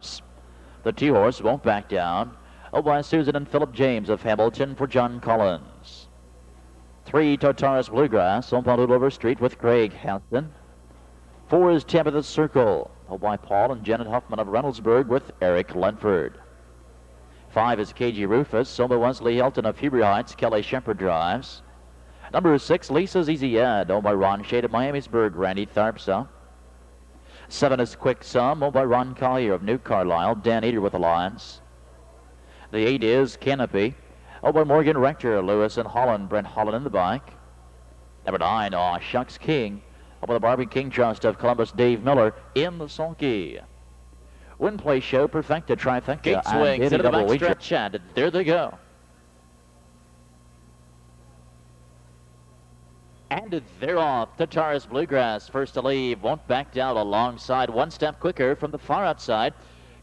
The 2-horse Won't Back Down, owned by Susan and Philip James of Hamilton for John Collins. 3, Tartarus Bluegrass, owned by Ludover Street with Craig Hampton. 4 is TABITHA'S Circle, owned by Paul and Janet Huffman of Reynoldsburg with Eric Lenford. 5 is KAGEY Rufus, owned by Wesley Hilton of Hebrew Heights, Kelly Shepard drives. Number 6, Lisa's Easy Ed, owned by Ron Shade of Miamisburg, Randy Tharpsa. 7 is Quick Sum, owned by Ron Collier of New Carlisle, Dan Eder with Alliance. The 8 is CANAPE, owned by Morgan Rector, Lewis and Holland, Brent Holland in the bike. Number 9, Shucks King, owned by the Barbie King Trust of Columbus, Dave Miller in the sulky. Win, play, show, perfecta, trifecta, Gate swings into the back stretch, and there they go. And they're off. Tartarus Bluegrass first to leave. Won't Back Down alongside. One step quicker from the far outside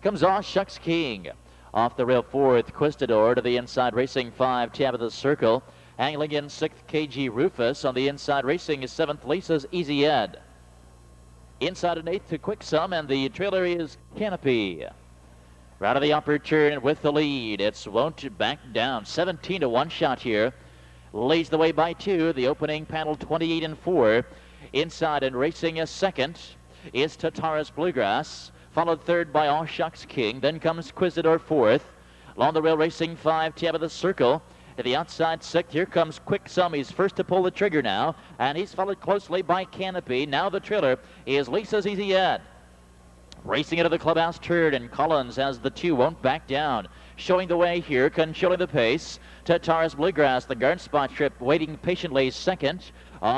comes off Shucks King. Off the rail 4th, Quistador to the inside, racing 5, TABITHA'S Circle. Angling in 6th, KAGEY Rufus. On the inside, racing is 7th, Lisa's Easy Ed. Inside an 8th to Quick Sum, and the trailer is CANAPE. Right of the upper turn with the lead. It's Won't Back Down. 17 to 1 shot here. Leads the way by 2. The opening panel 28 and 4. Inside and racing a 2nd is Tartarus Bluegrass. Followed 3rd by Shucks King. Then comes Quistador 4th. Along the rail racing 5, TABITHA'S Circle. To the outside 6th, here comes Quick Sum. He's first to pull the trigger now. And he's followed closely by CANAPE. Now the trailer is Lisa's Easy Ed. Racing into the clubhouse turn, and Collins has the 2, Won't Back Down. Showing the way here, controlling the pace. Tartarus Bluegrass, the guard spot trip, waiting patiently 2nd.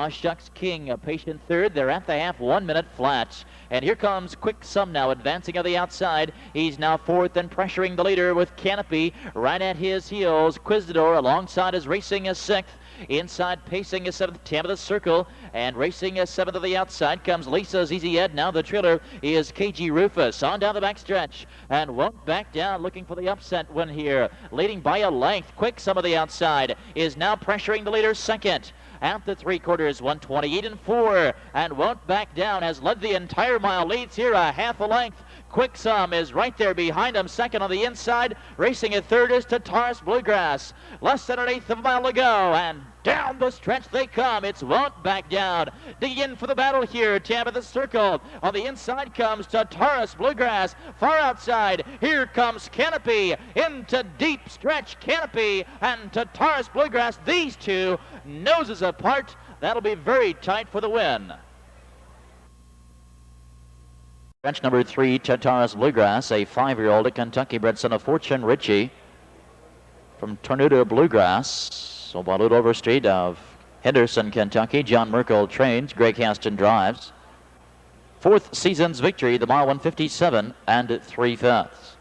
Shucks King, a patient 3rd. They're at the half, 1 minute flat. And here comes Quick Sum now, advancing on the outside. He's now 4th and pressuring the leader with CANAPE right at his heels. Quistador alongside is racing a 6th. Inside pacing a 7th, TABITHA'S Circle, and racing a 7th of the outside comes Lisa's Easy Ed. Now the trailer is KAGEY Rufus on down the backstretch and Won't Back Down, looking for the upset win here, leading by a length. Quick Sum of the outside is now pressuring the leader 2nd. At the 3/4, 128 and 4, and Won't Back Down has led the entire mile, leads here a half a length. Quick Sum is right there behind him, 2nd on the inside. Racing at 3rd is Tartarus Bluegrass. Less than an 1/8 of a mile to go, and down the stretch they come. It's Won't Back Down. Digging in for the battle here, TABITHA'S Circle. On the inside comes Tartarus Bluegrass. Far outside, here comes CANAPE. Into deep stretch, CANAPE and Tartarus Bluegrass. These two noses apart. That'll be very tight for the win. Bench number 3, Tartarus Bluegrass, a 5-year-old, a Kentucky-bred son of Fortune Ritchie from Tornado Bluegrass. So Ludover Street of Henderson, Kentucky. John Merkel trains, Greg Haston drives. 4th season's victory, the mile 157 and 3/5.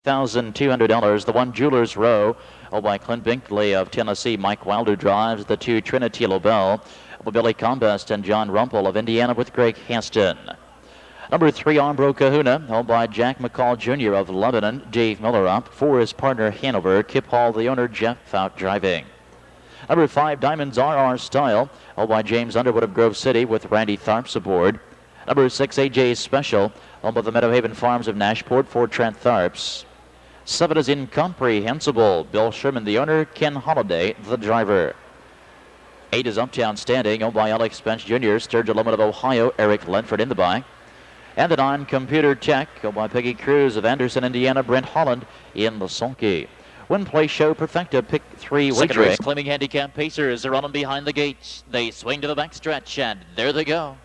$1,200. The 1, Jeweller's Row, owned by Clint Binkley of Tennessee. Mike Wilder drives. The 2, Trinity LOBELL, Billy Combest and John Rumpel of Indiana with Greg Haston. Number 3, ARMBRO KAHUNA, owned by Jack McCall Jr. of Lebanon. Dave Miller up. 4 is PARDNER HANOVER. Kip Hall, the owner. Jeff out driving. Number 5, Diamonds RR Style, owned by James Underwood of Grove City with Randy Tharps aboard. Number 6, AJ's Special, owned by the Meadowhaven Farms of Nashport for Trent Tharps. 7 is Incomprehensible. Bill Sherman, the owner. Ken Holliday, the driver. 8 is Uptown Standing, owned by Alex Spence Jr. Sturgill Lemon of Ohio. Eric Lenford in the bike. And the 9, Computer Tech, owned by Peggy Cruz of Anderson, Indiana. Brent Holland in the sulky. Win, play, show, perfecta, pick 3, Second race, claiming handicap pacers are running behind the gates. They swing to the backstretch, and there they go.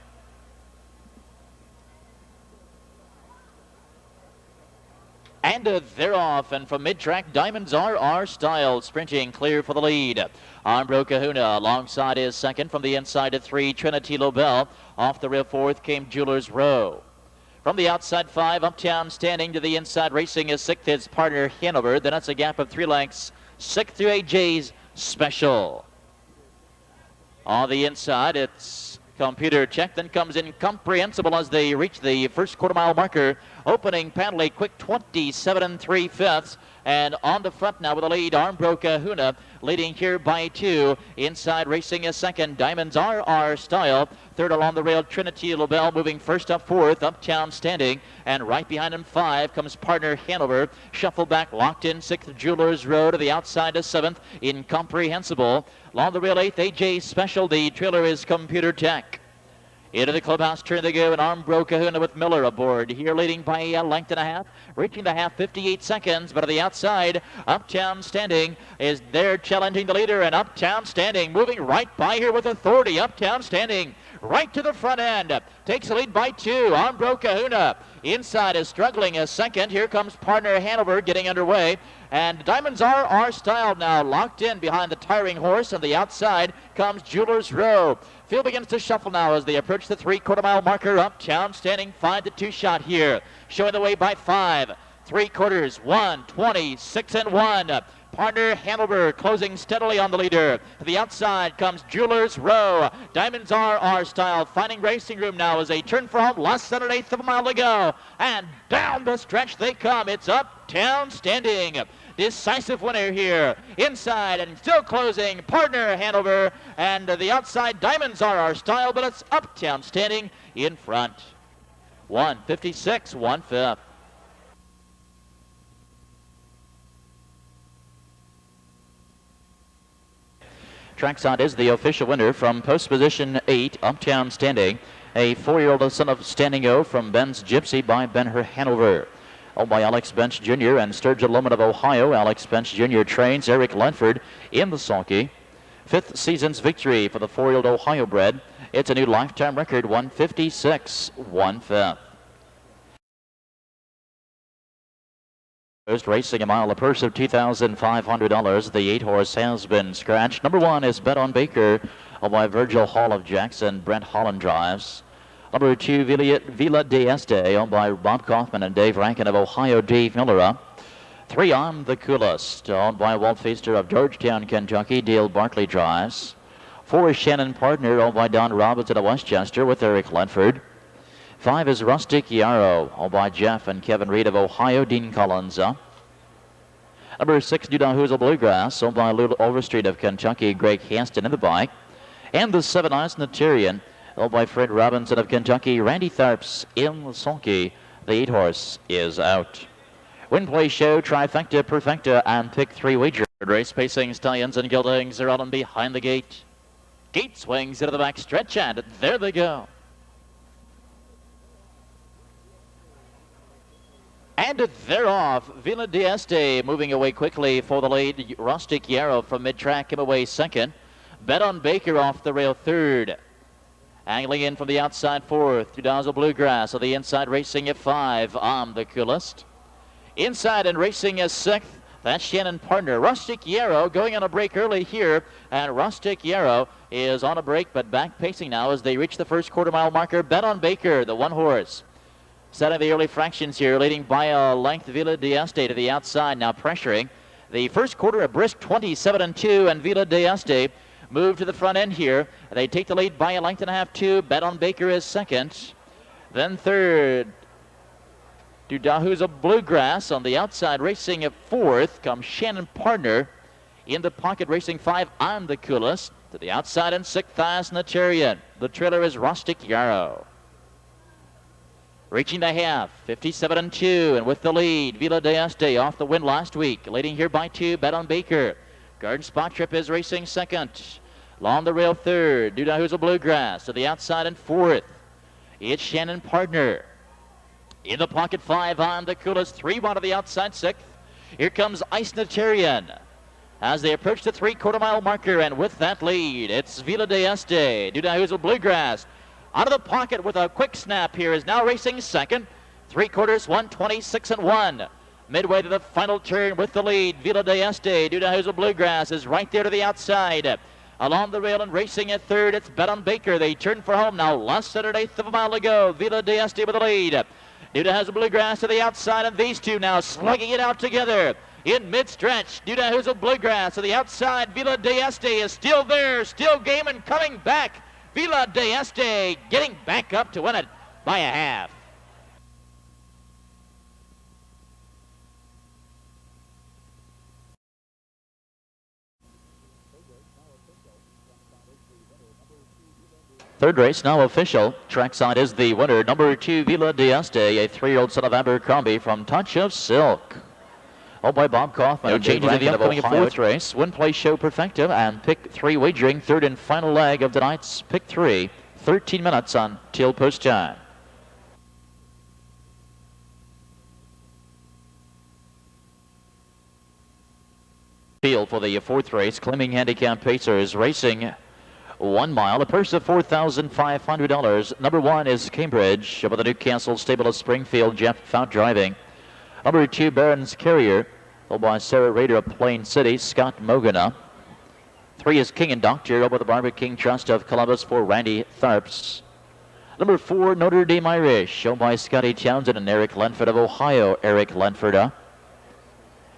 And they're off, and from mid-track, Diamonds RR Style sprinting clear for the lead. ARMBRO KAHUNA alongside is 2nd. From the inside to 3, Trinity LOBELL. Off the rear 4th came Jeweller's Row. From the outside 5, Uptown standing to the inside, racing is 6th, his partner Hanover. Then that's a gap of 3 lengths. 6th through AJ's Special. On the inside, it's Computer Check. Then comes Incomprehensible as they reach the first quarter-mile marker. Opening Paddle, a quick 27 3/5. And on the front now with the lead, ARMBRO KAHUNA leading here by 2. Inside racing is 2nd, Diamonds RR Style. 3rd along the rail, Trinity LOBELL moving first up 4th, Uptown standing. And right behind him 5 comes partner Hanover. Shuffle back, locked in 6th, Jeweller's Row to the outside is 7th, Incomprehensible. Along the rail 8th, AJ's Special. The trailer is Computer Tech. Into the clubhouse turn they go, and ARMBRO KAHUNA with Miller aboard. Here leading by a length and a half, reaching the half 58 seconds. But on the outside, Uptown standing is there challenging the leader, and Uptown standing moving right by here with authority. Uptown standing right to the front end. Takes the lead by 2. ARMBRO KAHUNA inside is struggling as 2nd. Here comes partner Hanover getting underway. And Diamonds RR Style now locked in behind the tiring horse. On the outside comes Jeweller's Row. Field begins to shuffle now as they approach the 3/4 mile marker. Uptown standing 5-2 shot here. Showing the way by 5. 3/4, 1:26 and 1. Partner Hanover closing steadily on the leader. To the outside comes Jeweller's Row. Diamonds RR Style finding racing room now as they turn for home. Less than 1/8 of a mile to go. And down the stretch they come. It's Uptown standing. Decisive winner here. Inside and still closing, partner Hanover. And the outside, Diamonds RR Style, but it's Uptown standing in front. 1:56 1/5. Trackside is the official winner from post position 8, Uptown standing. A 4-year-old son of Standing O from Ben's Gypsy by Ben-Hur Hanover. Owned by Alex Bench Jr. and Sturgeon Loman of Ohio. Alex Bench Jr. trains Eric Ledford in the sulky. 5th season's victory for the 4-year-old Ohio bred. It's a new lifetime record, 1:56 1/5. First racing a mile, a purse of $2,500. The 8-horse has been scratched. Number 1 is Bet on Baker, owned by Virgil Hall of Jackson. Brent Holland drives. Number 2, Villa d'Este, owned by Bob Kaufman and Dave Rankin of Ohio. Dave Miller. 3, I'm the Coolest, owned by Walt Feaster of Georgetown, Kentucky. Dale Barkley drives. 4 is Shannon Partner, owned by Don Robinson of Westchester with Eric Ledford. 5 is Rustic Yarrow, owned by Jeff and Kevin Reed of Ohio. Dean Collins. Number 6, DODHUSL Bluegrass, owned by Lou Overstreet of Kentucky. Greg Haston in the bike. And the 7, ICENITARIAN, owned by Fred Robinson of Kentucky. Randy Tharps in the sulky. The 8-horse is out. Win, play, show, trifecta, perfecta, and pick 3 wager. Race pacing stallions and geldings are out and behind the gate. Gate swings into the back stretch, and there they go. And they're off. Villa d'Este moving away quickly for the lead. Rustic Yarrow from mid-track came away 2nd. Bet on Baker off the rail 3rd. Angling in from the outside 4th. DODHUSL Bluegrass. On the inside racing at 5. I'm the Coolest. Inside and racing is 6th. That's Shannon Partner. Rustic Yarrow going on a break early here. And Rustic Yarrow is on a break but back pacing now as they reach the first quarter-mile marker. Bet on Baker, the 1-horse. Setting the early fractions here, leading by a length. Villa d'Este to the outside, now pressuring. The first quarter a brisk 27-2, and Villa d'Este move to the front end here. They take the lead by a length and a half, 2. Bet on Baker is 2nd. Then 3rd, DODHUSL Bluegrass. On the outside, racing at 4th, comes Shannon Partner. In the pocket, racing 5, I'm the Coolest. To the outside, and 6th, ICENITARIAN. The trailer is Rustic Yarrow. Reaching the half, 57-2, and with the lead, Villa d'Este off the win last week. Leading here by 2, Bet on Baker. Garden Spot Trip is racing 2nd. Along the rail 3rd, DODHUSL Bluegrass. To the outside and 4th, it's Shannon Partner. In the pocket 5, I'm the Coolest. 3 to the outside 6th. Here comes ICENITARIAN as they approach the 3/4-mile marker, and with that lead, it's Villa d'Este. DODHUSL Bluegrass out of the pocket with a quick snap here is now racing 2nd. 3/4, 1:26 and 1. Midway to the final turn with the lead, Villa d'Este. DODHUSL Bluegrass is right there to the outside. Along the rail and racing at 3rd, it's Bet on Baker. They turn for home now, less than 1/8 of a mile to go. Villa d'Este with the lead. DODHUSL Bluegrass to the outside, and these two now slugging it out together. In mid-stretch, DODHUSL Bluegrass to the outside. Villa d'Este is still there, still game and coming back. Villa d'Este getting back up to win it by a half. Third race now official. Trackside is the winner. Number 2, Villa d'Este, a 3-year-old son of Abercrombie from Touch of Silk. Oh, by Bob Kaufman. No changes in the upcoming fourth race. Win, play, show perfecta, and pick 3 wagering. Third and final leg of tonight's pick 3. 13 minutes until post time. Field for the fourth race. Claiming handicap pacers racing 1 mile, a purse of $4,500. Number 1 is Cambridge, over the Newcastle stable of Springfield, Jeff Fout driving. Number 2, Barron's Carrier, followed by Sarah Rader of Plain City, Scott Mogana. 3 is King and Doctor, over the Barbara King Trust of Columbus for Randy Tharps. Number 4, Notre Dame Irish, owned by Scotty Townsend and Eric Lenford of Ohio, Eric Lenford.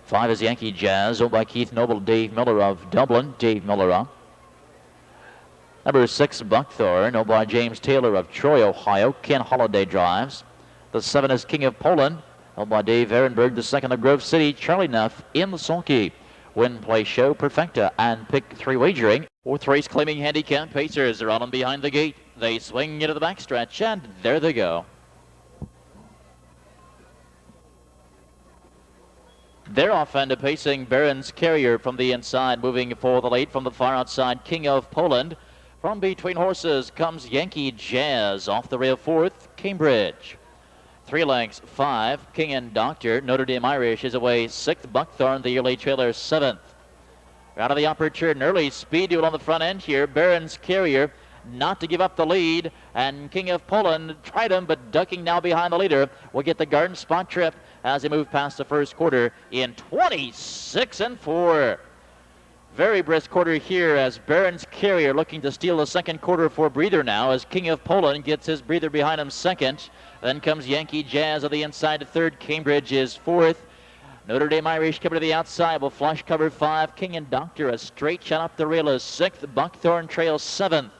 5 is Yankee Jazz, owned by Keith Noble, Dave Miller of Dublin, Dave Miller. Number 6, Buckthorn, owned by James Taylor of Troy, Ohio. Ken Holiday drives. The 7 is King of Poland, owned by Dave Ehrenberg. The 2nd of Grove City, Charlie Neff in the sulky. Win, play, show, perfecta, and pick 3 wagering. Fourth race claiming handicap pacers are on and behind the gate. They swing into the backstretch, and there they go. They're off and pacing Barron's Carrier from the inside, moving for the late from the far outside, King of Poland. From between horses comes Yankee Jazz. Off the rail 4th, Cambridge. 3 lengths, 5, King and Doctor. Notre Dame Irish is away 6th, Buckthorn, the early trailer 7th. Out of the upper turn, early speed duel on the front end here. Barron's Carrier not to give up the lead, and King of Poland tried him, but ducking now behind the leader. Will get the garden spot trip as they move past the first quarter in 26 and 4. Very brisk quarter here as Barron's Carrier looking to steal the second quarter for breather now as King of Poland gets his breather behind him 2nd. Then comes Yankee Jazz on the inside to 3rd. Cambridge is 4th. Notre Dame Irish coming to the outside will flush cover 5. King and Doctor a straight shot up the rail is 6th. Buckthorn trails 7th.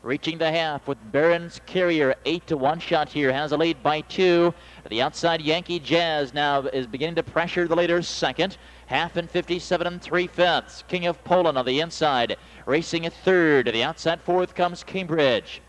Reaching the half with Barron's Carrier 8 to 1 shot here. Has a lead by 2. The outside Yankee Jazz now is beginning to pressure the leader 2nd. Half and 57 3/5. King of Poland on the inside. Racing a 3rd. To the outside 4th comes Cambridge.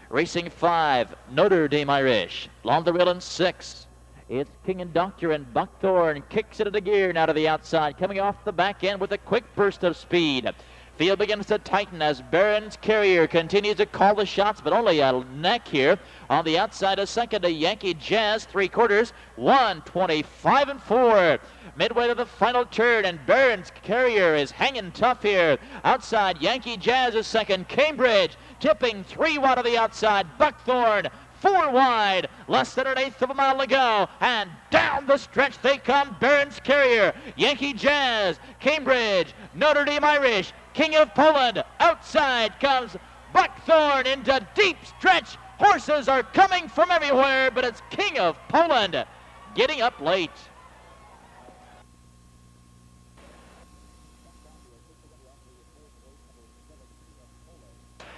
Racing 5. Notre Dame Irish. Along the rail in 6. It's King and Doctor, and Buckthorn kicks it into gear now to the outside. Coming off the back end with a quick burst of speed. Field begins to tighten as Barron's Carrier continues to call the shots, but only a neck here. On the outside, a 2nd to Yankee Jazz, 3/4, 1:25 and 4. Midway to the final turn, and Barron's Carrier is hanging tough here. Outside, Yankee Jazz is 2nd. Cambridge tipping 3 wide of the outside. Buckthorn 4 wide, less than 1/8 of a mile to go, and down the stretch they come. Barron's Carrier, Yankee Jazz, Cambridge, Notre Dame Irish, King of Poland. Outside comes Buckthorn into deep stretch. Horses are coming from everywhere, but it's King of Poland getting up late.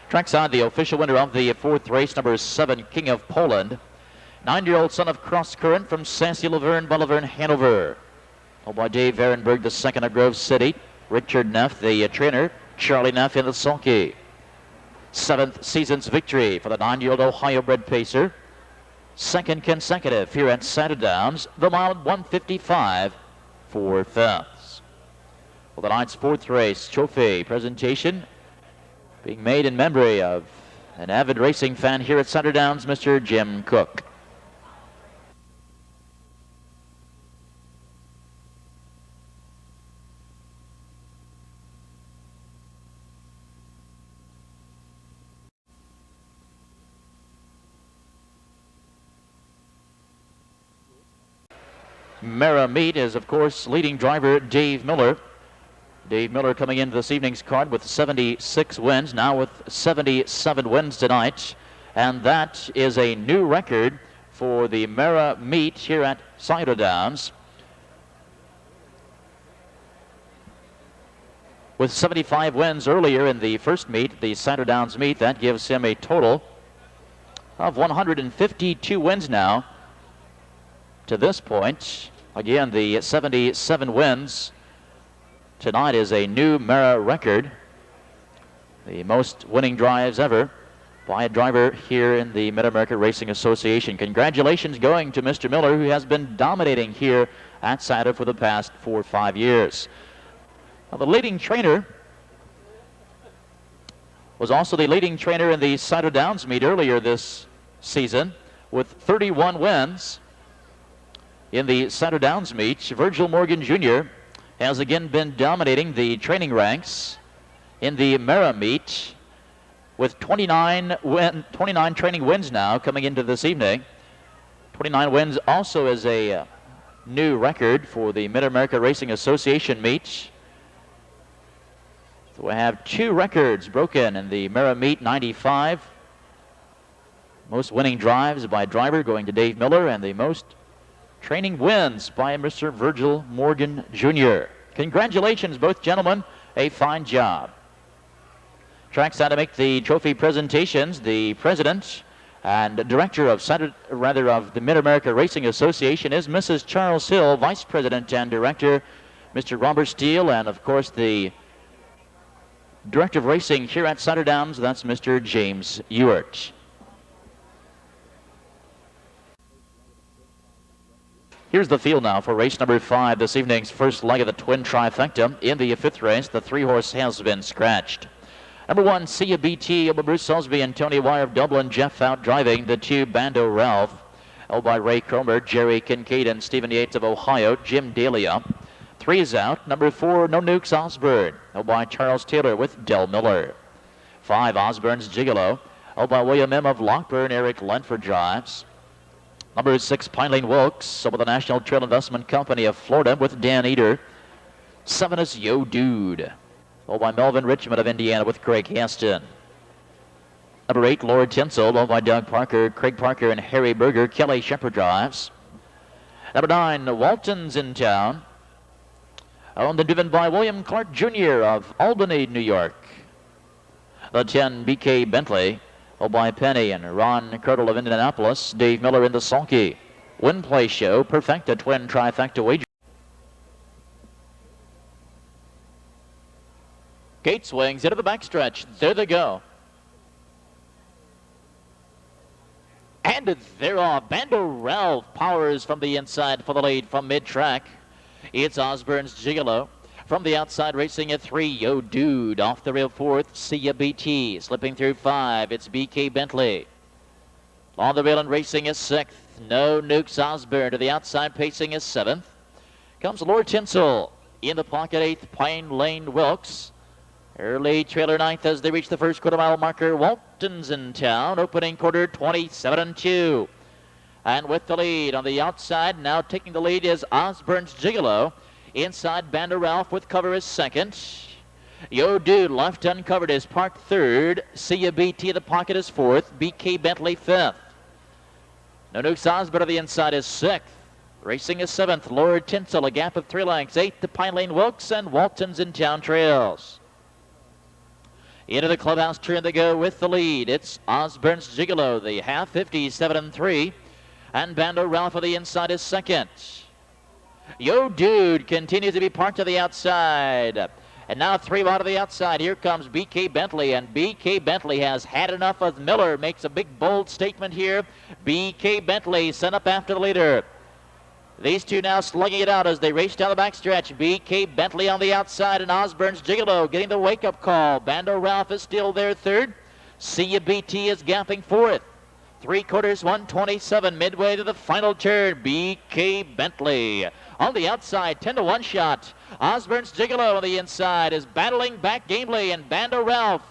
Trackside, the official winner of the 4th race, number 7, King of Poland. 9-year-old son of Cross Current from Sassy Laverne, Laverne, Hanover. Owned by Dave Ehrenberg, the 2nd of Grove City. Richard Neff, the trainer. Charlie Neff in the sulky. 7th season's victory for the 9-year-old Ohio-bred pacer. 2nd consecutive here at Scioto Downs. The mile at 1:55 4/5. Well, the night's 4th race trophy presentation being made in memory of an avid racing fan here at Scioto Downs, Mr. Jim Cook. Mara Meat is, of course, leading driver Dave Miller. Dave Miller coming into this evening's card with 76 wins, now with 77 wins tonight. And that is a new record for the Mara meet here at Scioto Downs. With 75 wins earlier in the first meet, the Scioto Downs meet, that gives him a total of 152 wins now to this point. Again, the 77 wins tonight is a new Mara record, the most winning drives ever by a driver here in the Mid-America Racing Association. Congratulations going to Mr. Miller, who has been dominating here at Scioto for the past 4 or 5 years. Now, the leading trainer was also the leading trainer in the Scioto Downs meet earlier this season with 31 wins. In the Scioto Downs meet, Virgil Morgan Jr. has again been dominating the training ranks in the Mara meet with 29 training wins now coming into this evening. 29 wins also is a new record for the Mid-America Racing Association meet. So we have 2 records broken in the Mara meet. 95 most winning drives by a driver going to Dave Miller, and the most training wins by Mr. Virgil Morgan Jr. Congratulations, both gentlemen. A fine job. Trackside to make the trophy presentations. The president and director of the Mid-America Racing Association is Mrs. Charles Hill, vice president and director Mr. Robert Steele, and of course the director of racing here at Scioto Downs, that's Mr. James Ewart. Here's the field now for race number 5, this evening's first leg of the twin trifecta. In the 5th race, the 3-horse has been scratched. Number 1, Sia BT, Bruce Salisbury and Tony Wire of Dublin. Jeff out driving. The 2, Bando Ralph, held by Ray Cromer, Jerry Kincaid, and Stephen Yates of Ohio. Jim Dahlia. 3 is out. Number 4, No Nukes Osborne, held by Charles Taylor with Del Miller. 5, Osborne's Gigolo, held by William M. of Lockburn. Eric Lenford drives. Number 6, Pine Lane Wilkes, over the National Trail Investment Company of Florida with Dan Eder. 7 is Yo Dude, followed by Melvin Richmond of Indiana with Craig Haston. Number 8, Lord Tinsel, followed by Doug Parker, Craig Parker, and Harry Berger. Kelly Shepard drives. Number 9, Walton's in town, owned and driven by William Clark Jr. of Albany, New York. The 10, BK Bentley, held by Penny and Ron Curdle of Indianapolis. Dave Miller in the sulky. Win Play Show, Perfecta twin trifecta wager. Gate swings into the backstretch. There they go. And they're off. Bando Ralph powers from the inside for the lead from mid-track. It's Osborne's Gigolo. From the outside, racing at 3, Yo Dude. Off the rail 4th, Sia BT. Slipping through 5, it's BK Bentley. On the rail and racing is 6th, No Nukes Osborne. To the outside, pacing is 7th. Comes Lord Tinsel. In the pocket, 8th, Pine Lane Wilkes. Early trailer 9th as they reach the first quarter-mile marker. Walton's in town. Opening quarter, 27-2. And with the lead on the outside, now taking the lead is Osborne's Gigolo. Inside, Bando Ralph with cover is 2nd. Yo Dude left uncovered is parked 3rd. Sia BT in the pocket is 4th. BK Bentley 5th. No Nukes Osborne to the inside is 6th. Racing is 7th. Lord Tinsel, a gap of 3 lengths. 8th to Pine Lane Wilkes, and Walton's in town trails. Into the clubhouse turn they go with the lead. It's Osborne's Gigolo, the half 57-3. And Bando Ralph on the inside is 2nd. Yo Dude continues to be parked to the outside. And now 3 out of the outside. Here comes BK Bentley, and BK Bentley has had enough of Miller. Makes a big, bold statement here. BK Bentley sent up after the leader. These two now slugging it out as they race down the backstretch. BK Bentley on the outside, and Osborne's Gigolo getting the wake-up call. Bando Ralph is still there 3rd. Sia BT is gapping 4th. 3/4, 127, midway to the final turn. BK Bentley on the outside, 10-1 shot. Osborne's Gigolo on the inside is battling back gamely, and Bando Ralph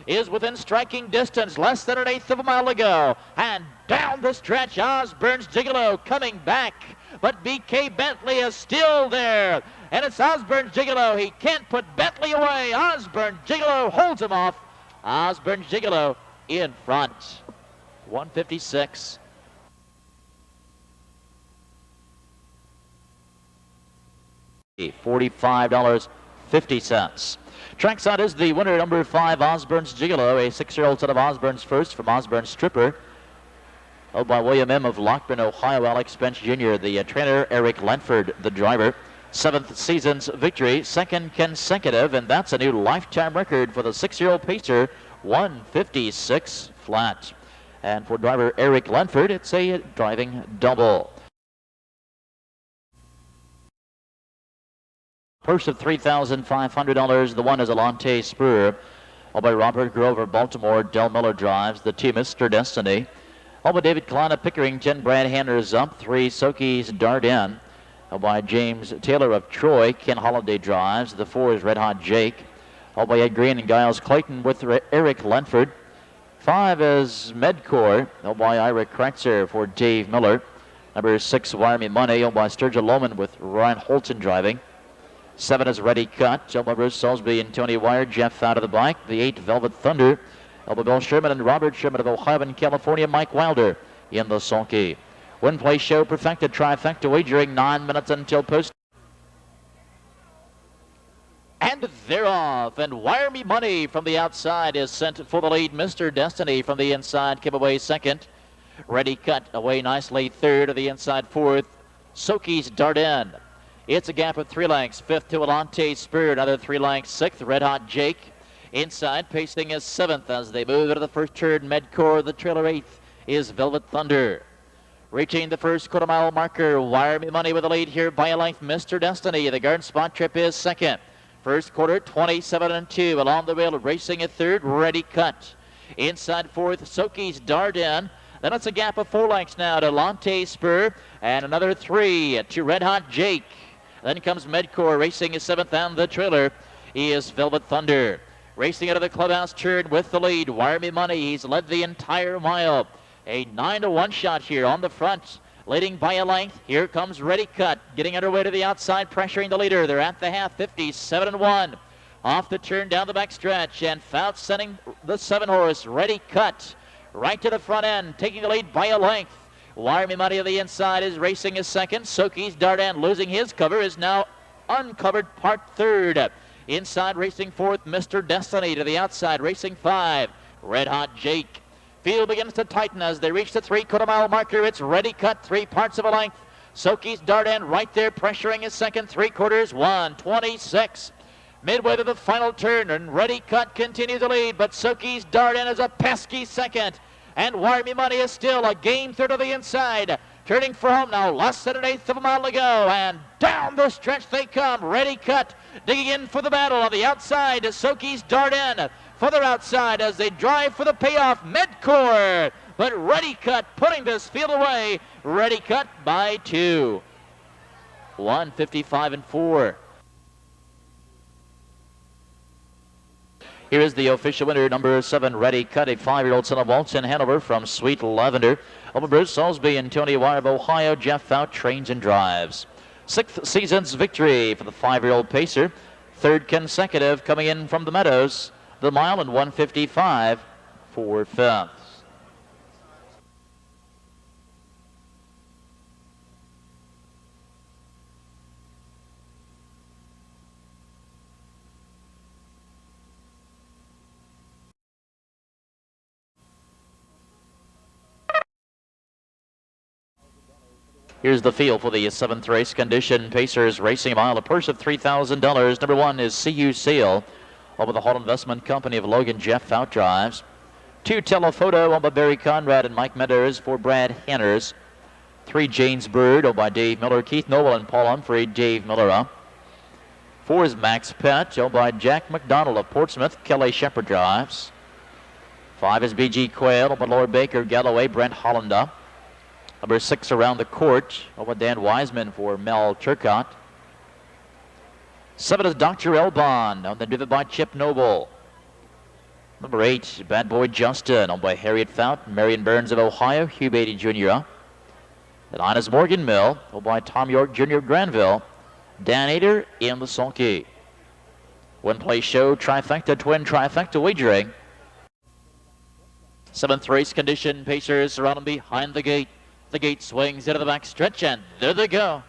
is within striking distance, less than 1/8 of a mile to go. And down the stretch, Osborne's Gigolo coming back, but BK Bentley is still there. And it's Osborne's Gigolo. He can't put Bentley away. Osborne's Gigolo holds him off. Osborne's Gigolo in front. 156. $45.50. Trackside is the winner, number 5, Osborne's Gigolo, a 6-year-old son of Osborne's First from Osborne's Stripper. Held by William M. of Lockburn, Ohio. Alex Bench Jr., the trainer. Eric Lenford, the driver. 7th season's victory, 2nd consecutive, and that's a new lifetime record for the 6-year-old pacer, 156 flat. And for driver Eric Lenford, it's a driving double. Purse of $3,500. The one is Alante Spur. All by Robert Grover, Baltimore. Del Miller drives. The 2, Mr. Destiny. All by David Klein of Pickerington. Brad Hanners up. 3, SOKY'S Darden. All by James Taylor of Troy. Ken Holiday drives. The 4 is Red Hot Jake. All by Ed Green and Giles Clayton with Eric Lenford. 5 is Medcore. All by Ira Kreitzer for Dave Miller. Number 6, Wire Me Money. All by Sturgill Lohman with Ryan Holton driving. 7 is Ready Cut. By Bruce Salisbury and Tony Wire. Jeff out of the bike. The 8, Velvet Thunder. Bill Sherman and Robert Sherman of Ohio and California. Mike Wilder in the sulky. Win Play Show perfected trifecta wagering 9 minutes until post. And they're off. And Wire Me Money from the outside is sent for the lead. Mr. Destiny from the inside came away 2nd. Ready Cut away nicely 3rd. To the inside 4th. SOKY'S Darden. It's a gap of 3 lengths. 5th to Alante Spur, another 3 lengths. 6th, Red Hot Jake. Inside, pacing is 7th as they move into the first turn. Medcore, the trailer 8th, is Velvet Thunder. Reaching the first quarter-mile marker, Wire Me Money with the lead here by a length. Mr. Destiny, the Garden Spot Trip is 2nd. First quarter, 27-2. Along the rail, racing at 3rd, Ready Cut. Inside 4th, SOKY'S Darden. Then it's a gap of 4 lengths now to Alante Spur, and another 3 to Red Hot Jake. Then comes Medcore, racing his 7th, and the trailer is Velvet Thunder. Racing out of the clubhouse turn with the lead, Wire Me Money. He's led the entire mile. A 9-1 shot here on the front, leading by a length. Here comes Ready Cut, getting underway to the outside, pressuring the leader. They're at the half, 57-1. Off the turn down the back stretch, and Fouts sending the 7-horse, Ready Cut, right to the front end, taking the lead by a length. Wire Me Money on the inside is racing his 2nd. SOKY'S Darden, losing his cover, is now uncovered, part 3rd. Inside racing 4th, Mr. Destiny. To the outside racing 5, Red Hot Jake. Field begins to tighten as they reach the 3-quarter-mile marker. It's Ready Cut, 3 parts of a length. SOKY'S Darden right there, pressuring his 2nd, 3/4, 1:26. Midway to the final turn, and Ready Cut continues to lead, but SOKY'S Darden is a pesky 2nd. And Wire Me Money is still a game 3rd to the inside. Turning for home now, less than 1/8 of a mile to go. And down the stretch they come. Ready Cut digging in for the battle on the outside. SOKY'S Darden further outside as they drive for the payoff. Medcore. But Ready Cut putting this field away. Ready Cut by 2. 1:55-4. Here is the official winner, number 7, Ready Cut, a 5-year-old son of Walton, Hanover from Sweet Lavender. Over Bruce Salisbury and Tony Wire of Ohio. Jeff Out trains and drives. 6th season's victory for the 5-year-old pacer. 3rd consecutive coming in from the Meadows. The mile in 1:55 for 5th. Here's the field for the 7th race. Condition Pacers Racing Mile. A purse of $3,000. Number 1 is CU Sail. Over the Hall Investment Company of Logan. Jeff Out drives. 2 Telephoto owned by Barry Conrad and Mike Meadows for Brad Hanners. 3 Jane's Bird owned by Dave Miller. Keith Noble and Paul Humphrey. Dave Miller up. 4 is Max Pet owned by Jack McDonald of Portsmouth. Kelly Shepard drives. 5 is BG Quail owned by Laura Baker. Galloway. Brent Holland up. Number 6 Around the Court, over Dan Wiseman for Mel Turcott. 7 is Dr. Elbon, on the driven by Chip Noble. Number 8, Bad Boy Justin, owned by Harriet Fountain, Marion Burns of Ohio, Hugh Beatty Jr. The 9 is Morgan Mill, owned by Tom York Jr. of Granville. Dan Ader in the sulky. Win Play Show, trifecta, twin trifecta wagering. 7th race. Condition Pacers surrounding behind the gate. The gate swings into the back stretch, and there they go.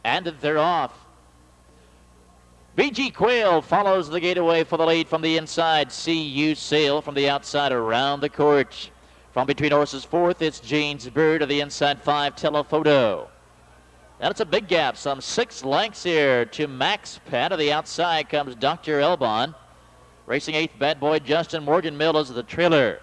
And they're off. BG Quail follows the gate away for the lead from the inside. CU Sail from the outside around the court. From between horses fourth, it's Jane's Bird. To the inside 5, Telephoto. That's a big gap, some 6 lengths here to Max Pet. To the outside comes Dr. Elbon. Racing 8th, Bad Boy Justin. Morgan Mill is the trailer.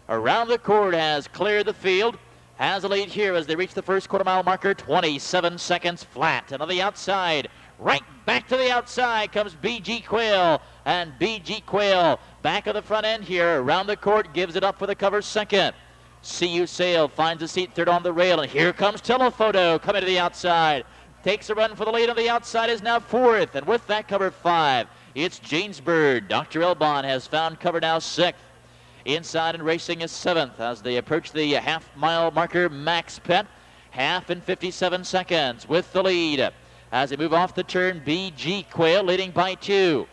Around the court has cleared the field. Has a lead here as they reach the first quarter-mile marker. 27 seconds flat. And on the outside, right back to the outside comes BG Quail. And BG Quail back of the front end here. Around the court, gives it up for the cover second. CU Sail finds a seat third on the rail. And here comes Telephoto coming to the outside. Takes a run for the lead on the outside, is now fourth. And with that cover 5, it's Jane's Bird. Dr. Elbon has found cover now 6th. Inside and racing is 7th as they approach the half-mile marker. Max Pet, half in 57 seconds with the lead. As they move off the turn, BG Quail leading by 2.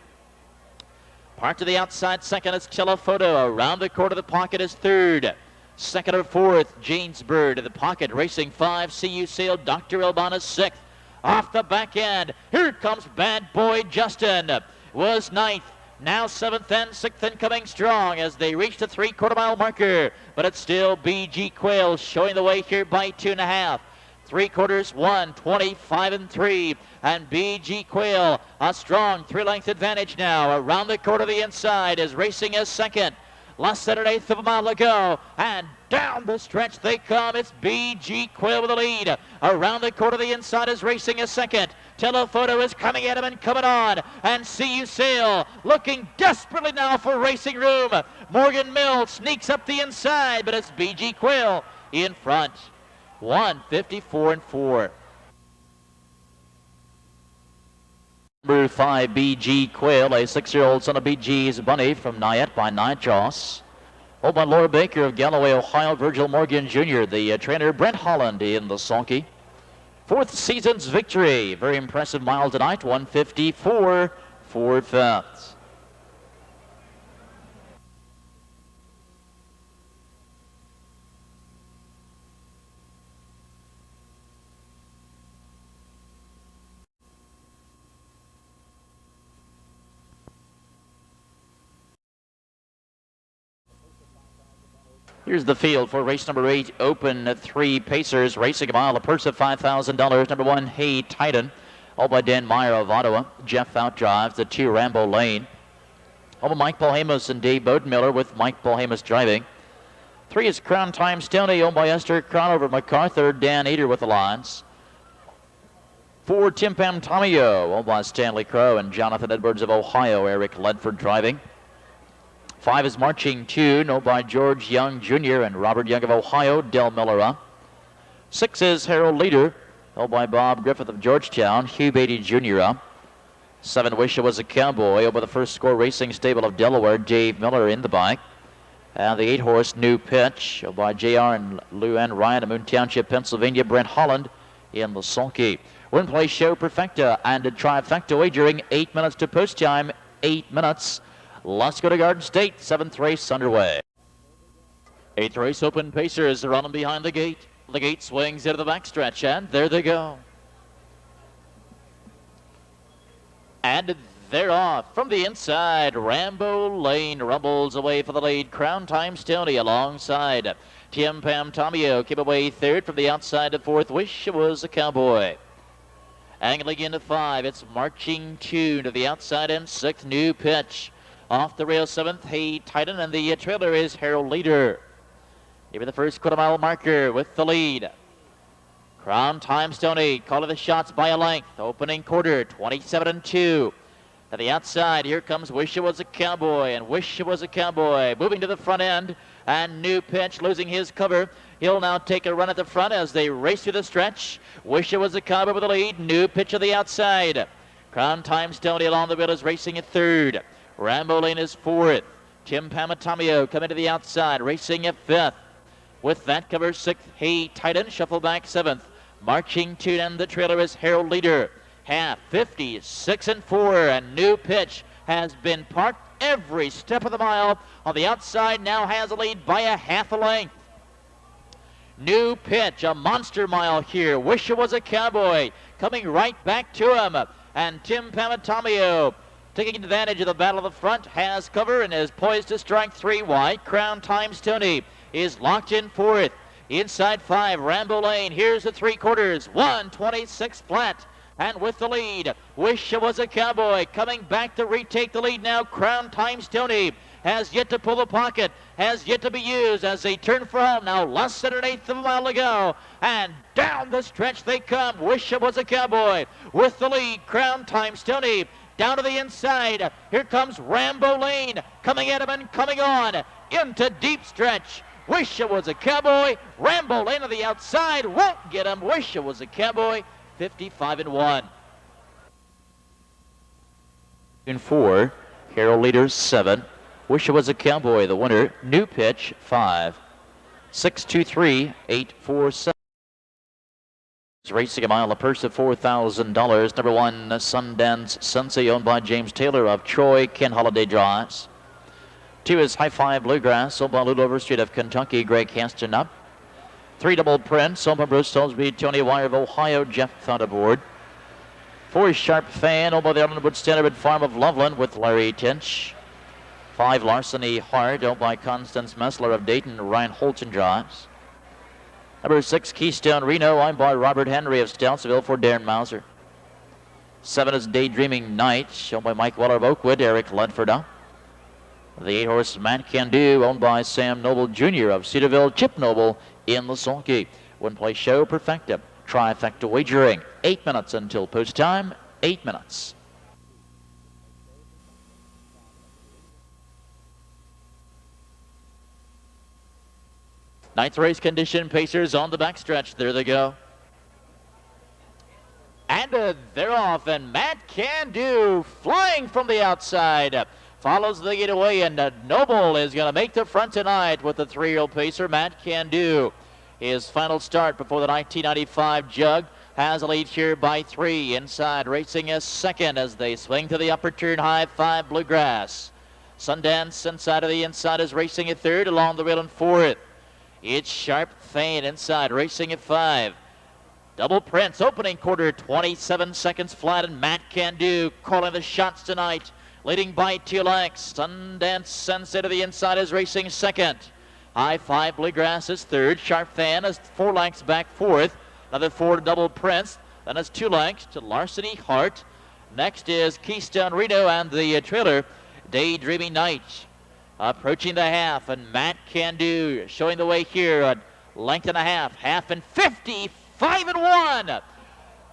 Part to the outside second is Telephoto. Around the corner of the pocket is third. Second or fourth, Jane's Bird. In the pocket, racing 5, CU Sail. Dr. Elbon is 6th. Off the back end, here comes Bad Boy Justin. Was 9th. Now 7th and 6th and coming strong as they reach the 3/4-mile marker. But it's still BG Quail showing the way here by 2.5. 3/4, 1:25 and 3. And BG Quail, a strong 3-length advantage now. Around the corner of the inside is racing as second. Less than 1/8 of a mile to go. And down the stretch they come. It's BG Quail with the lead. Around the corner of the inside is racing a second. Telephoto is coming at him and coming on. And CU Sail looking desperately now for racing room. Morgan Mill sneaks up the inside, but it's BG Quail in front. 1:54 and 4. Number 5, BG Quail, a 6-year-old son of BG's Bunny from Nyet by Nitros. Owned by Laura Baker of Galloway, Ohio. Virgil Morgan Jr., the trainer. Brent Holland in the sulky. 4th season's victory. Very impressive mile tonight. 1:54, 4/5. Here's the field for race number 8, Open 3 Pacers. Racing a mile, a purse of $5,000. Number 1, Hey Titan, all by Dan Meyer of Ottawa. Jeff outdrives the 2, Rambo Lane. All by Mike Polhamus and Dave Bodenmiller with Mike Polhamus driving. 3 is Crown Time Stoney, owned by Esther Conover MacArthur. Dan Eder with the lines. 4, Tim Pam Tomio, owned by Stanley Crow and Jonathan Edwards of Ohio. Eric Ledford driving. 5 is Marching Tune, owned by George Young Jr. and Robert Young of Ohio. Del Miller. 6 is Harold Leader, owned by Bob Griffith of Georgetown. Hugh Beatty Jr. 7, Wish It Was a Cowboy, owned by the First Score Racing Stable of Delaware. Dave Miller in the bike. And the 8-horse New Pitch, owned by JR and Lou Ann Ryan of Moon Township, Pennsylvania. Brent Holland in the sulky. We're in play Show Perfecta and a trifecta wagering. 8 minutes to post time, 8 minutes. Let's go to Garden State. 7th race underway. 8th race, Open Pacers are running behind the gate. The gate swings into the backstretch, and there they go. And they're off. From the inside, Rambo Lane rumbles away for the lead. Crown Time Stoney alongside. Tim Pam Tomio came away third. From the outside to 4th, Wish It Was a Cowboy. Angling into 5, it's Marching Tune. To the outside and 6th, New Pitch. Off the rail 7th, Hey Titan, and the trailer is Harold Leader. Even the first quarter-mile marker with the lead. Crown Time Stoney calling the shots by a length. Opening quarter, 27 and 2. To the outside, here comes Wish It Was a Cowboy, and Wish It Was a Cowboy moving to the front end, and New Pitch losing his cover. He'll now take a run at the front as they race through the stretch. Wish It Was a Cowboy with the lead. New Pitch to the outside. Crown Time Stoney along the rail is racing at 3rd. Rambo Lane is 4th. Tim Pamatomio coming to the outside, racing at 5th. With that cover 6th, Hey Titan, shuffle back 7th. Marching Tune, and the trailer is Harold Leader. Half 56 and 4, and New Pitch has been parked every step of the mile. On the outside now has a lead by a half a length. New Pitch, a monster mile here. Wish It Was a Cowboy coming right back to him. And Tim Pamatomio, taking advantage of the battle of the front, has cover and is poised to strike 3 wide. Crown Times Tony is locked in 4th. Inside 5, Rambo Lane. Here's the 3/4, 1:26 flat. And with the lead, Wish It Was a Cowboy coming back to retake the lead now. Crown Times Tony has yet to pull the pocket, has yet to be used as they turn for home. Now less than an eighth of a mile to go. And down the stretch they come. Wish It Was a Cowboy with the lead. Crown Times Tony down to the inside. Here comes Rambo Lane coming at him and coming on into deep stretch. Wish It Was a Cowboy. Rambo Lane to the outside. Won't get him. Wish It Was a Cowboy. 55-1. In 4, Carroll leaders 7. Wish It Was a Cowboy, the winner. New pitch 5. 6-2-3-8-4-7. Racing a mile, a purse of $4,000. Number 1, Sundance Sensei, owned by James Taylor of Troy. Ken Holiday drives. 2 is High Five Bluegrass, owned by Lou Overstreet of Kentucky. Greg Haston up. 3 Double Prince, owned by Bruce Stolesby, Tony Wire of Ohio. Jeff Thought aboard. 4 is Sharp Fan, owned by the Arlenwood Standard Farm of Loveland with Larry Tinch. 5 Larceny Hart, owned by Constance Messler of Dayton. Ryan Holton drives. Number 6, Keystone Reno, owned by Robert Henry of Stoutsville for Darren Mauser. 7 is Daydreaming Night, owned by Mike Weller of Oakwood. Eric Ledford up. The 8-horse Matt Can Do, owned by Sam Noble Jr. of Cedarville. Chip Noble in the sulky. One-play show perfecta. Trifecta wagering. 8 minutes until post time. 8 minutes. Ninth race condition. Pacers on the backstretch. There they go. And they're off. And Matt Can Do flying from the outside. Follows the getaway, and Noble is going to make the front tonight with the 3-year-old pacer, Matt Can Do. His final start before the 1995 Jug has a lead here by 3. Inside, racing a second as they swing to the upper turn. High Five Bluegrass. Sundance inside of the inside is racing a 3rd, along the rail in 4th. It's Sharp Fan inside, racing at 5. Double Prince, opening quarter, 27 seconds flat, and Matt Can Do calling the shots tonight. Leading by 2 lengths. Sundance Sensei to the inside is racing 2nd. High Five Bluegrass is 3rd. Sharp Fan is 4 lengths back 4th. Another 4 to Double Prince. Then it's 2 lengths to Larceny Hart. Next is Keystone Reno and the trailer, Daydreaming Night. Approaching the half, and Matt Can Do showing the way here. A length and a half. Half and 55-1.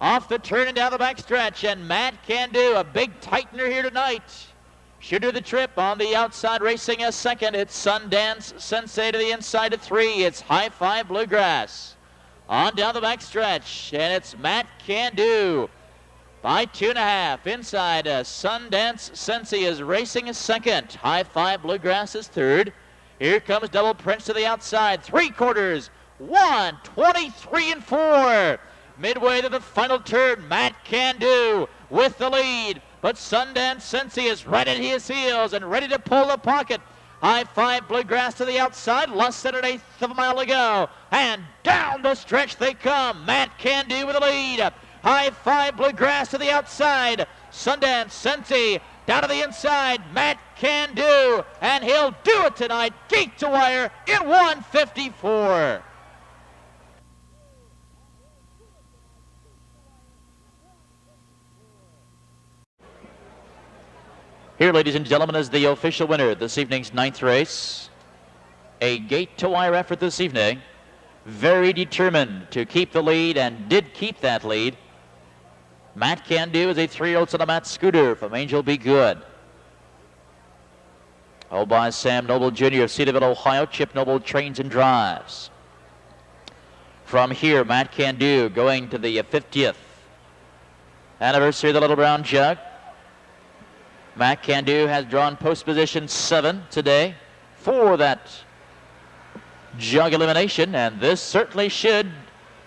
Off the turn and down the backstretch, and Matt Can Do, a big tightener here tonight. Should do the trip on the outside, racing a 2nd. It's Sundance Sensei to the inside of 3. It's High Five Bluegrass. On down the backstretch, and it's Matt Can Do by 2.5. Inside, Sundance Sensei is racing a 2nd. High Five Bluegrass is 3rd. Here comes Double Prince to the outside. 3/4, 1:23-4. Midway to the final turn, Matt Can Do with the lead. But Sundance Sensei is right at his heels and ready to pull the pocket. High Five Bluegrass to the outside, less than an eighth of a mile to go. And down the stretch they come. Matt Can Do with the lead. High Five Bluegrass to the outside. Sundance Sensei down to the inside. Matt Can Do, and he'll do it tonight. Gate to wire in 1:54. Here, ladies and gentlemen, is the official winner this evening's 9th race. A gate-to-wire effort this evening. Very determined to keep the lead, and did keep that lead. Matt Can Do is a 3-year-old son of Matt Scooter from Angel Be Good. Owned by Sam Noble Jr. of Cedarville, Ohio. Chip Noble trains and drives. From here, Matt Can Do going to the 50th anniversary of the Little Brown Jug. Matt Can Do has drawn post position 7 today for that jug elimination, and this certainly should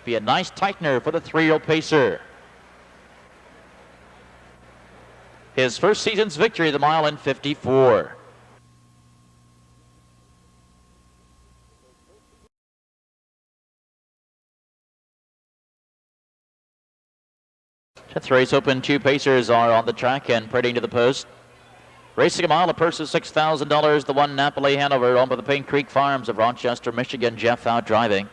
be a nice tightener for the 3-year-old pacer. His first season's victory, the mile in 54. 10th race open, 2 pacers are on the track and parading to the post. Racing a mile, a purse of $6,000. The one Napoli Hanover, owned by the Pink Creek Farms of Rochester, Michigan. Jeff out driving.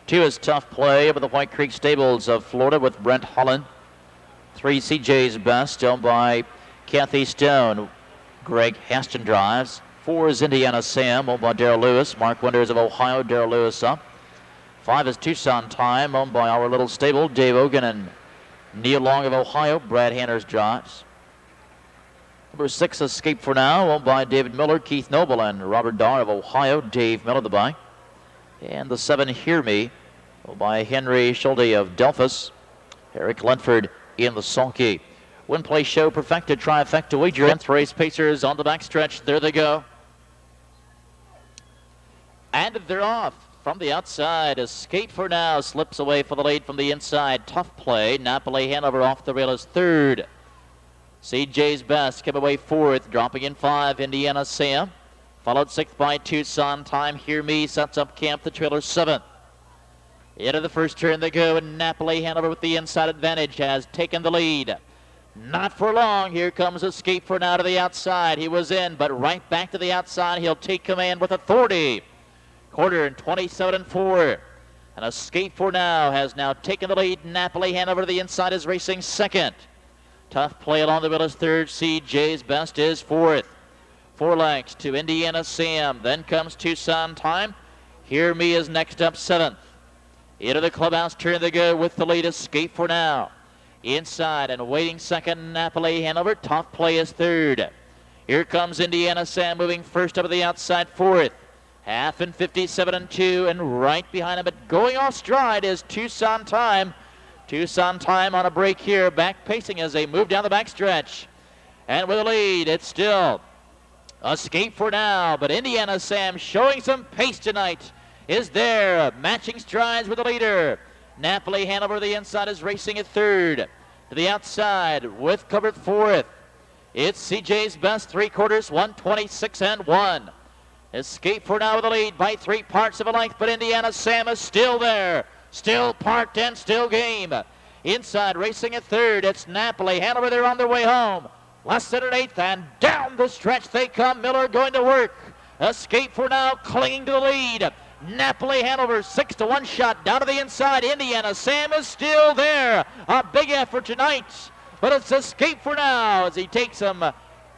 2 is Tough Play over the White Creek Stables of Florida with Brent Holland. 3 CJ's Best, owned by Kathy Stone. Greg Haston drives. 4 is Indiana Sam, owned by Darrell Lewis. Mark Winters of Ohio, Darrell Lewis up. 5 is Tucson Time, owned by Our Little Stable, Dave Ogan and Neil Long of Ohio. Brad Hanners drives. Number 6, Escape for Now, owned by David Miller, Keith Noble, and Robert Darr of Ohio. Dave Miller the bike. And the 7, Hear Me, owned by Henry Schulte of Delphus. Eric Lenford in the sulky. Win, play, show, perfected, trifecta, wager. 10th race pacers on the backstretch. There they go. And they're off. From the outside, Escape for Now slips away for the lead from the inside. Tough Play. Napoli Hanover off the rail is 3rd. CJ's Best came away 4th, dropping in 5. Indiana Sam. Followed 6th by Tucson Time. Hear Me sets up camp. The trailer 7th. Into the first turn they go, and Napoli Hanover with the inside advantage has taken the lead. Not for long. Here comes Escape for Now to the outside. He was in, but right back to the outside. He'll take command with authority. Quarter and 27-4. And Escape for Now has now taken the lead. Napoli Hanover to the inside is racing 2nd. Tough Play along the middle is 3rd. CJ's Best is 4th. 4 lengths to Indiana Sam. Then comes Tucson Time. Hear Me is next up 7th. Into the clubhouse turn they go with the lead. Escape for Now. Inside and waiting 2nd. Napoli Hanover. Tough Play is 3rd. Here comes Indiana Sam moving first up to the outside 4th. Half and 57-2, and right behind him, but going off stride is Tucson Time. Tucson Time on a break here, back pacing as they move down the backstretch. And with a lead, it's still Escape for Now, but Indiana Sam showing some pace tonight is there, matching strides with the leader. Napoli Hanover the inside is racing at 3rd. To the outside with covered 4th. It's CJ's Best, 3/4, 126-1. Escape for Now with the lead by 3 parts of a length, but Indiana Sam is still there. Still parked and still game. Inside racing at 3rd. It's Napoli Hanover. They're on their way home. Less than an 1/8, and down the stretch they come. Miller going to work. Escape for Now clinging to the lead. Napoli Hanover 6-1 shot down to the inside. Indiana Sam is still there. A big effort tonight, but it's Escape for Now as he takes him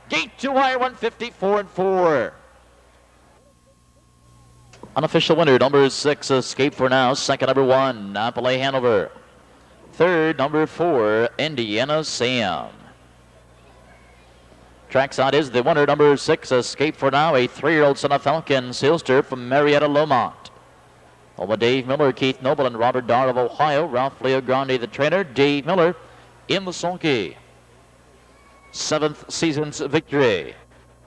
gate to wire 154-4. Unofficial winner, number 6, Escape for Now. 2nd, number 1, Napoli Hanover. 3rd, number 4, Indiana Sam. Trackside is the winner, number 6, Escape for Now, a 3-year-old son of Falcon Sealster from Marietta Lomont. Over Dave Miller, Keith Noble, and Robert Darr of Ohio. Ralph Leo Grande, the trainer. Dave Miller in the sulky. 7th season's victory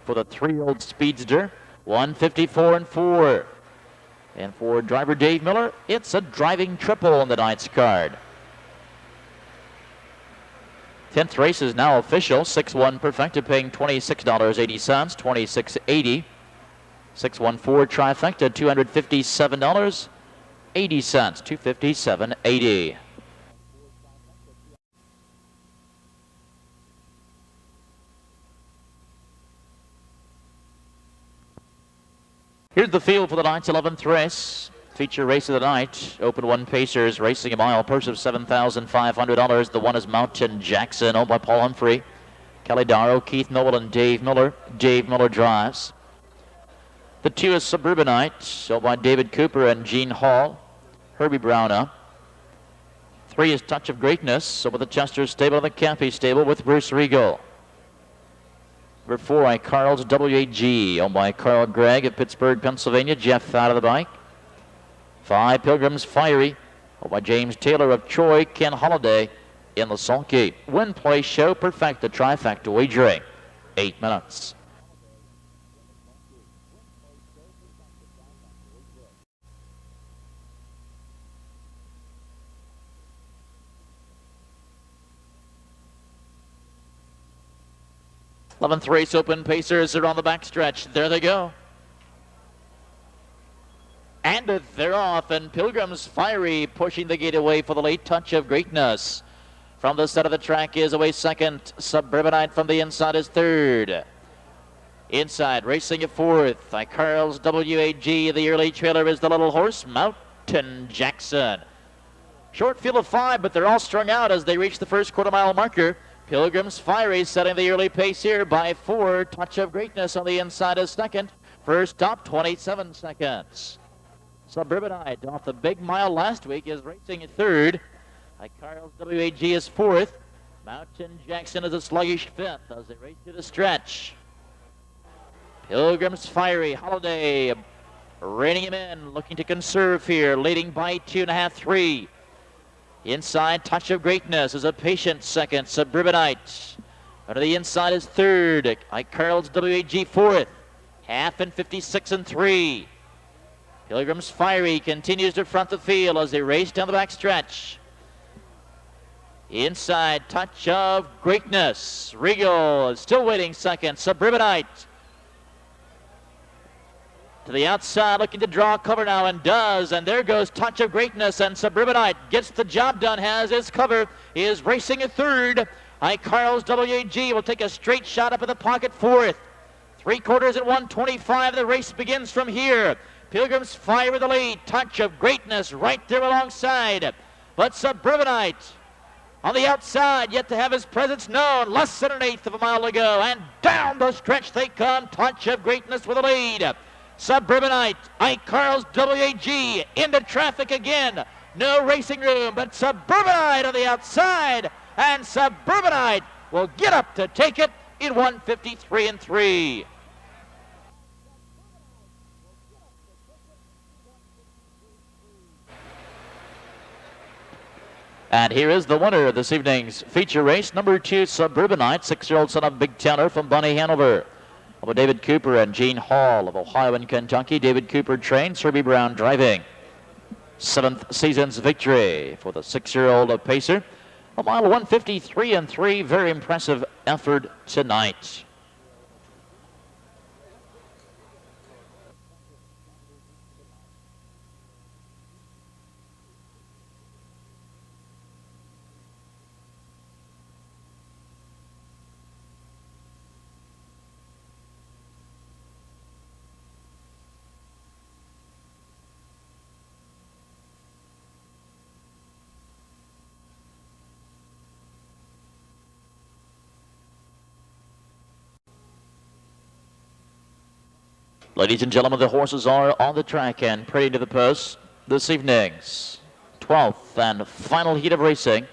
for the 3-year-old speedster. 154-4. And for driver Dave Miller, it's a driving triple on the night's card. 10th race is now official. 6-1 perfecta paying $26.80, $26.80. 6-1-4 trifecta, $257.80, $257.80. Here's the field for the night's 11th race. Feature race of the night. Open 1 pacers racing a mile. Purse of $7,500. The 1 is Mountain Jackson, owned by Paul Humphrey. Kelly Darrow, Keith Noble, and Dave Miller. Dave Miller drives. The 2 is Suburbanite, owned by David Cooper and Gene Hall. Herbie Brown up. 3 is Touch of Greatness, over the Chester stable and the Campy stable with Bruce Regal. Number 4, Carl's WAG, owned by Carl Gregg of Pittsburgh, Pennsylvania. Jeff out of the bike. 5, Pilgrim's Fiery, owned by James Taylor of Troy. Ken Holiday in the sulky. Win, play, show, perfecta, trifecta, wagering. 8 minutes. Eleventh race open, pacers are on the backstretch. There they go. And they're off, and Pilgrim's Fiery pushing the gate away for the late Touch of Greatness. From the center of the track is away second. Suburbanite from the inside is third. Inside, racing at fourth. Carl's WAG. The early trailer is the little horse, Mountain Jackson. Short field of 5, but they're all strung out as they reach the first quarter-mile marker. Pilgrim's Fiery setting the early pace here by 4. Touch of Greatness on the inside is second. First stop, 27 seconds. Suburbanite off the big mile last week is racing at third. Carl's WAG is fourth. Mountain Jackson is a sluggish fifth as they race to the stretch. Pilgrim's Fiery, Holiday, reining him in, looking to conserve here, leading by 2.5, 3. Inside, Touch of Greatness is a patient second. Suburbanite under the inside is third. Carl's WAG fourth. Half and 56 and 3. Pilgrim's Fiery continues to front the field as they race down the back stretch. Inside, Touch of Greatness. Regal is still waiting second. Suburbanite to the outside, looking to draw cover now, and does. And there goes Touch of Greatness, and Suburbanite gets the job done, has his cover, is racing at third. Carl's WAG will take a straight shot up in the pocket fourth. 3/4 at 125. The race begins from here. Pilgrim's Fiery with the lead. Touch of Greatness right there alongside. But Suburbanite on the outside, yet to have his presence known. Less than 1/8 of a mile to go, and down the stretch they come. Touch of Greatness with the lead. Suburbanite, Carl's WAG into traffic again. No racing room, but Suburbanite on the outside, and Suburbanite will get up to take it in 1:53 and 3. And here is the winner of this evening's feature race, number 2, Suburbanite, 6-year-old son of Big Towner from Bonnie Hanover. Over David Cooper and Gene Hall of Ohio and Kentucky. David Cooper trains, Herbie Brown driving. 7th season's victory for the 6-year-old pacer. A mile 1:53 and 3. Very impressive effort tonight. Ladies and gentlemen, the horses are on the track and parading to the post this evening's 12th and final heat of racing.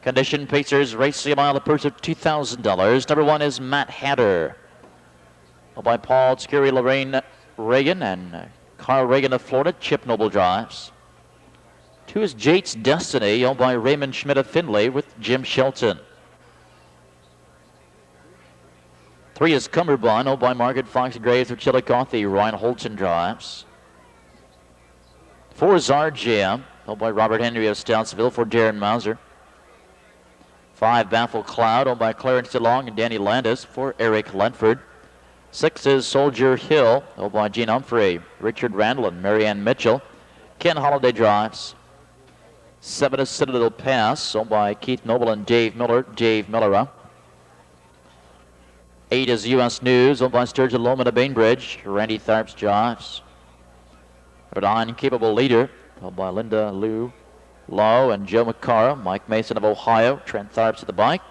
Condition Pacers racing a mile, a purse of $2,000. Number 1 is Matt Hatter, by Paul Scurry, Lorraine Reagan, and Carl Reagan of Florida. Chip Noble drives. 2 is JATE'S Destiny, owned by Raymond Schmidt of Findlay with Jim Shelton. 3 is Cumberbund, owned by Margaret Fox Graves of Chillicothe. Ryan Holton drives. 4 is RJM, owned by Robert Henry of Stoutsville for Darren Mauser. 5, Baffle Cloud, owned by Clarence DeLong and Danny Landis for Eric Ledford. 6 is Soldier Hill, owned by Gene Humphrey, Richard Randall, and Marianne Mitchell. Ken Holliday drives. 7 is Citadel Pass, owned by Keith Noble and Dave Miller. 8 is U.S. News, owned by Sturgeon Loman of Bainbridge. Randy Tharps drives. 9, Capable Leader, owned by Linda Lou Lowe and Joe McCarra. Mike Mason of Ohio. Trent Tharps at the bike.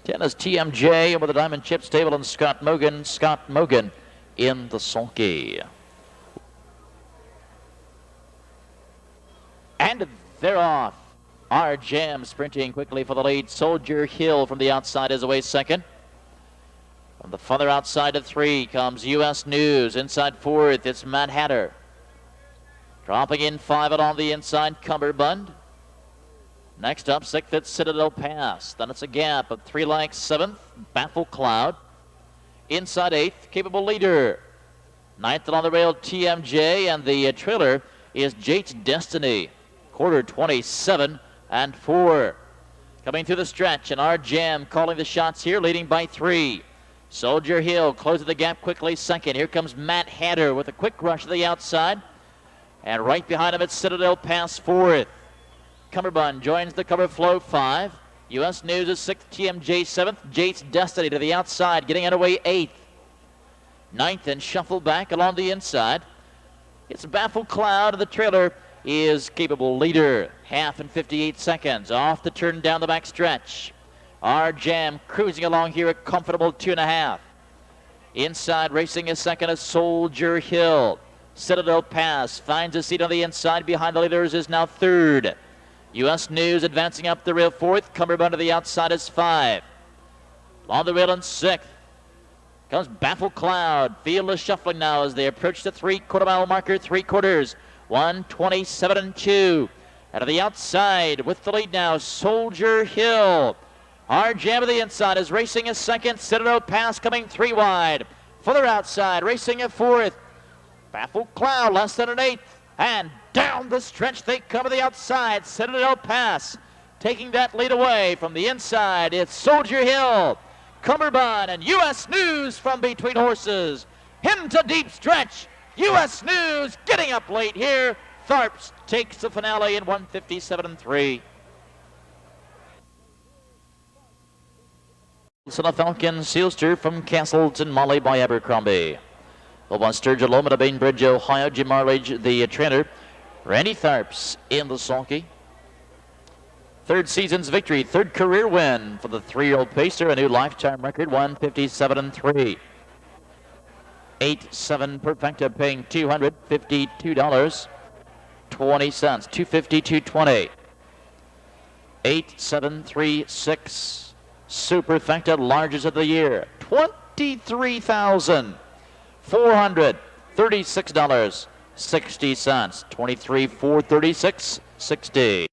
10 is TMJ, over the Diamond Chip Stable, and Scott Mogan in the sulky. And they're off. RJM sprinting quickly for the lead. Soldier Hill from the outside is away second. From the further outside of 3 comes U.S. News. Inside 4th, it's Matt Hatter. Dropping in 5 along the inside, Cumberbund. Next up, 6th, it's Citadel Pass. Then it's a gap of 3 lengths. 7th, Baffle Cloud. Inside 8th, Capable Leader. 9th along the rail, TMJ, and the trailer is JATE'S Destiny. Quarter 27 and 4. Coming through the stretch, and RJM calling the shots here, leading by 3. Soldier Hill closing the gap quickly second. Here comes Matt Hatter with a quick rush to the outside. And right behind him, it's Citadel Pass 4th. Cumberbund joins the cover flow 5. U.S. News is 6th, TMJ 7th, Jate's Destiny to the outside, getting underway 8th. 9th and shuffle back along the inside. It's Baffled Cloud, the trailer is Capable Leader. Half and 58 seconds off the turn down the back stretch. Our Jam cruising along here at comfortable 2.5. Inside racing a second is Soldier Hill. Citadel Pass finds a seat on the inside behind the leaders, is now 3rd. U.S. News advancing up the rail 4th. Cumberbund to the outside is 5. On the rail in 6th comes Baffled Cloud. Field is shuffling now as they approach the 3/4 mile marker, 3/4. 1:27 and 2. Out of the outside with the lead now, Soldier Hill. Our Jam to the inside is racing a second. Citadel Pass coming 3 wide. Further outside, racing a 4th. Baffled Cloud less than an 8th. And down the stretch they come to the outside. Citadel Pass taking that lead away from the inside. It's Soldier Hill, Cumberbund, and U.S. News from between horses. Into deep stretch. U.S. News getting up late here. Tharps takes the finale in 1:57 and 3. Son of Falcon, Sealster from Castleton, Molly by Abercrombie. Over Sturgill, Loma to Bainbridge, Ohio, Jim Arledge, the trainer. Randy Tharps in the sulky. 3rd season's victory, 3rd career win for the 3-year-old pacer, a new lifetime record, 1:57 and 3. 8-7 Perfecta paying $252.20, $252.20. 8-7-3-6 Superfecta, largest of the year, $23,436.60, 23,436.60.